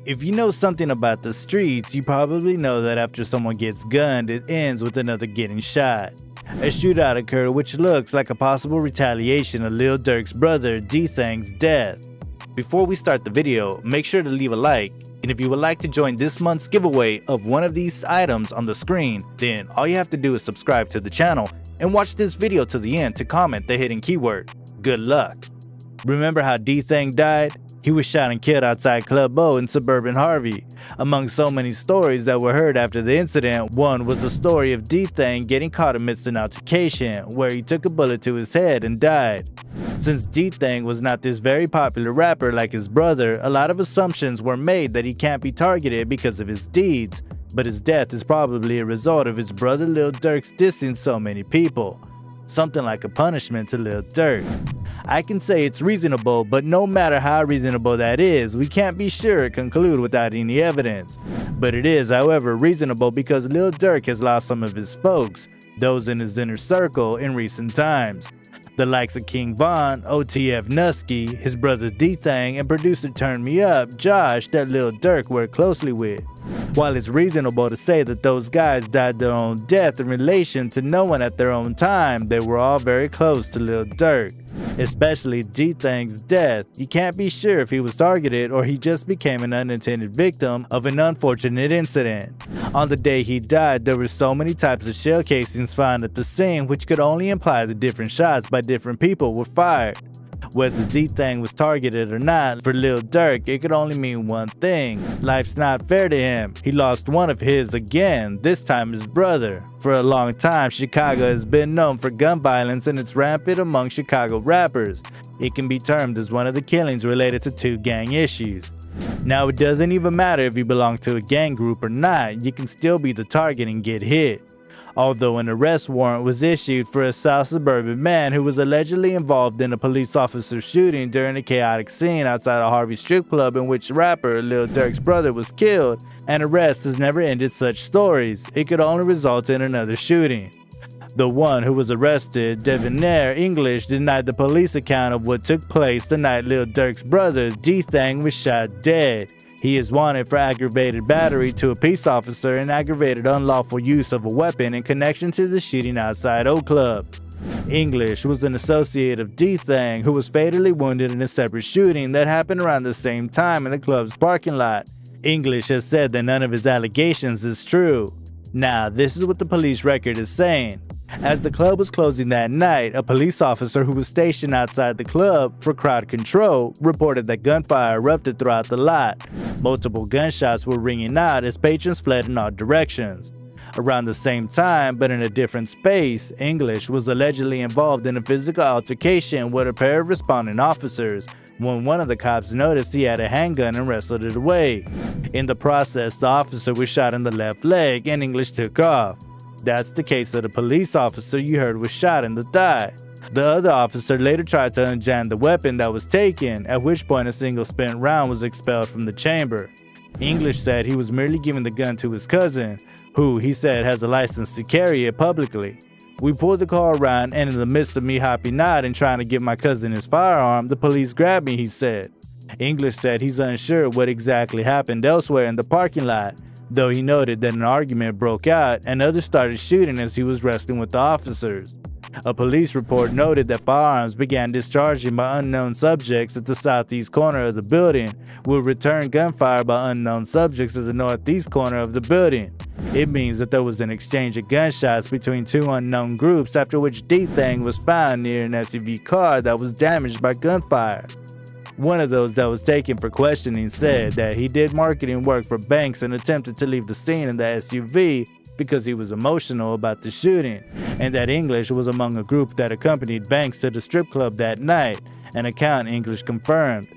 If you know something about the streets, you probably know that after someone gets gunned, it ends with another getting shot. A shootout occurred which looks like a possible retaliation of Lil Durk's brother Thang's death. Before we start the video, make sure to leave a like, and if you would like to join this month's giveaway of one of these items on the screen, then all you have to do is subscribe to the channel and watch this video to the end to comment the hidden keyword. Good luck! Remember how Thang died? He was shot and killed outside Club O in suburban Harvey. Among so many stories that were heard after the incident, one was the story of Thang getting caught amidst an altercation, where he took a bullet to his head and died. Since Thang was not this very popular rapper like his brother, a lot of assumptions were made that he can't be targeted because of his deeds, but his death is probably a result of his brother Lil Durk's dissing so many people. Something like a punishment to Lil Durk. I can say it's reasonable, but no matter how reasonable that is, we can't be sure to conclude without any evidence. But it is, however, reasonable because Lil Durk has lost some of his folks, those in his inner circle, in recent times. The likes of King Von, OTF Nusky, his brother Thang, and producer Turn Me Up, Josh, that Lil Durk worked closely with. While it's reasonable to say that those guys died their own death in relation to no one at their own time, they were all very close to Lil Durk. Especially Thang's death, you can't be sure if he was targeted or he just became an unintended victim of an unfortunate incident. On the day he died, there were so many types of shell casings found at the scene, which could only imply that different shots by different people were fired. Whether Thang was targeted or not, for Lil Durk, it could only mean one thing. Life's not fair to him. He lost one of his again, this time his brother. For a long time, Chicago has been known for gun violence, and it's rampant among Chicago rappers. It can be termed as one of the killings related to two gang issues. Now, it doesn't even matter if you belong to a gang group or not, you can still be the target and get hit. Although an arrest warrant was issued for a South suburban man who was allegedly involved in a police officer shooting during a chaotic scene outside a Harvey strip club in which rapper Lil Durk's brother was killed, an arrest has never ended such stories. It could only result in another shooting. The one who was arrested, Debonair English, denied the police account of what took place the night Lil Durk's brother Thang was shot dead. He is wanted for aggravated battery to a peace officer and aggravated unlawful use of a weapon in connection to the shooting outside O Club. English was an associate of Thang who was fatally wounded in a separate shooting that happened around the same time in the club's parking lot. English has said that none of his allegations is true. Now, this is what the police record is saying. As the club was closing that night, a police officer who was stationed outside the club for crowd control reported that gunfire erupted throughout the lot. Multiple gunshots were ringing out as patrons fled in all directions. Around the same time, but in a different space, English was allegedly involved in a physical altercation with a pair of responding officers when one of the cops noticed he had a handgun and wrestled it away. In the process, the officer was shot in the left leg and English took off. That's the case of the police officer you heard was shot in the thigh. The other officer later tried to unjam the weapon that was taken, at which point a single spent round was expelled from the chamber. English said he was merely giving the gun to his cousin, who he said has a license to carry it publicly. We pulled the car around, and in the midst of me hopping out and trying to give my cousin his firearm, the police grabbed me, he said. English said he's unsure what exactly happened elsewhere in the parking lot, though he noted that an argument broke out and others started shooting as he was wrestling with the officers. A police report noted that firearms began discharging by unknown subjects at the southeast corner of the building, with return gunfire by unknown subjects at the northeast corner of the building. It means that there was an exchange of gunshots between two unknown groups, after which Thang was found near an SUV car that was damaged by gunfire. One of those that was taken for questioning said that he did marketing work for banks and attempted to leave the scene in the SUV because he was emotional about the shooting, and that English was among a group that accompanied Banks to the strip club that night, an account English confirmed.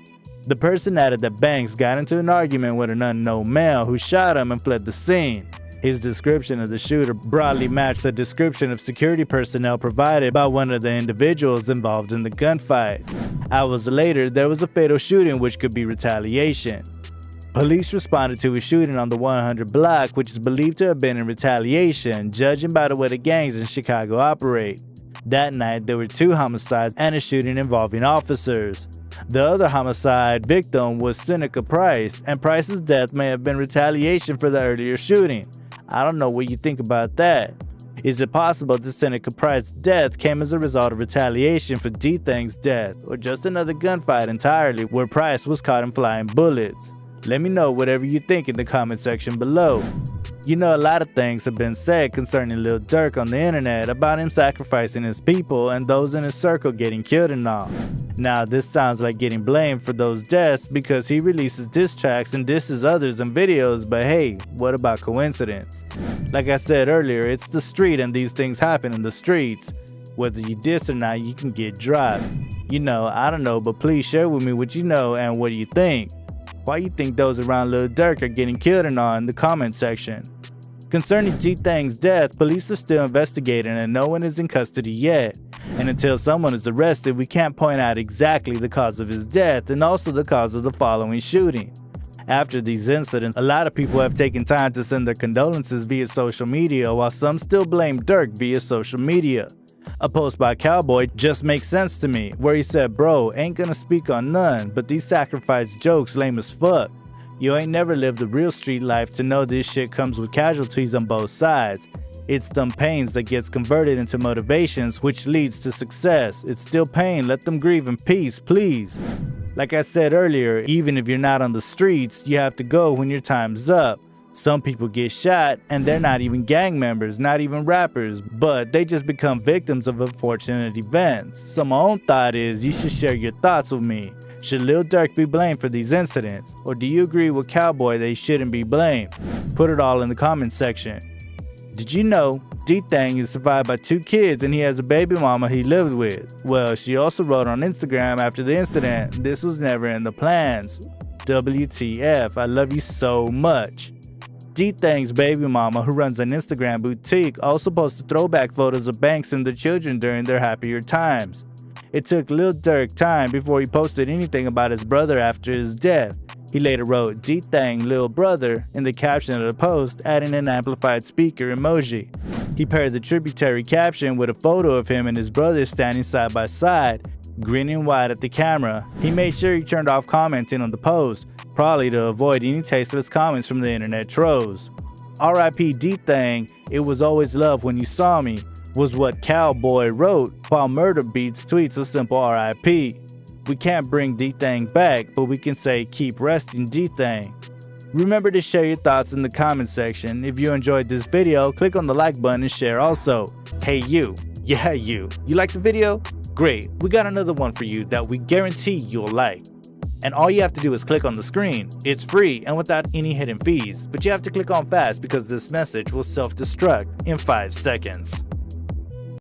The person added that Banks got into an argument with an unknown male who shot him and fled the scene. His description of the shooter broadly matched the description of security personnel provided by one of the individuals involved in the gunfight. Hours later, there was a fatal shooting which could be retaliation. Police responded to a shooting on the 100 block, which is believed to have been in retaliation, judging by the way the gangs in Chicago operate. That night, there were 2 homicides and a shooting involving officers. The other homicide victim was Seneca Price, and Price's death may have been retaliation for the earlier shooting. I don't know what you think about that. Is it possible that Seneca Price's death came as a result of retaliation for Thang's death, or just another gunfight entirely where Price was caught in flying bullets? Let me know whatever you think in the comment section below. You know, a lot of things have been said concerning Lil Durk on the internet about him sacrificing his people and those in his circle getting killed and all. Now, this sounds like getting blamed for those deaths because he releases diss tracks and disses others in videos, but hey, what about coincidence? Like I said earlier, it's the street and these things happen in the streets. Whether you diss or not, you can get dropped. You know, I don't know, but please share with me what you know and what do you think. Why you think those around Lil Durk are getting killed and all in the comment section. Concerning Thang's death, police are still investigating and no one is in custody yet. And until someone is arrested, we can't point out exactly the cause of his death and also the cause of the following shooting. After these incidents, a lot of people have taken time to send their condolences via social media, while some still blame Durk via social media. A post by Cowboy just makes sense to me, where he said, "Bro, ain't gonna speak on none, but these sacrifice jokes lame as fuck. You ain't never lived the real street life to know this shit comes with casualties on both sides. It's them pains that gets converted into motivations, which leads to success. It's still pain, let them grieve in peace, please." Like I said earlier, even if you're not on the streets, you have to go when your time's up. Some people get shot and they're not even gang members, not even rappers, but they just become victims of unfortunate events. So my own thought is you should share your thoughts with me. Should Lil Durk be blamed for these incidents? Or do you agree with Cowboy that he shouldn't be blamed? Put it all in the comment section. Did you know Thang is survived by 2 kids and he has a baby mama he lived with? Well, she also wrote on Instagram after the incident, "This was never in the plans. WTF, I love you so much." Thang's baby mama, who runs an Instagram boutique, also posted throwback photos of Banks and the children during their happier times. It took Lil Durk time before he posted anything about his brother after his death. He later wrote Thang Lil Brother in the caption of the post, adding an amplified speaker emoji. He paired the tributary caption with a photo of him and his brother standing side by side, grinning wide at the camera. He made sure he turned off commenting on the post, probably to avoid any tasteless comments from the internet trolls. RIP Thang, it was always love when you saw me, was what Cowboy wrote, while Murder Beats tweets a simple RIP. We can't bring Thang back, but we can say keep resting Thang. Remember to share your thoughts in the comment section. If you enjoyed this video, click on the like button and share also. Hey you, yeah you like the video? Great, we got another one for you that we guarantee you'll like. And all you have to do is click on the screen. It's free and without any hidden fees, but you have to click on fast because this message will self-destruct in 5 seconds.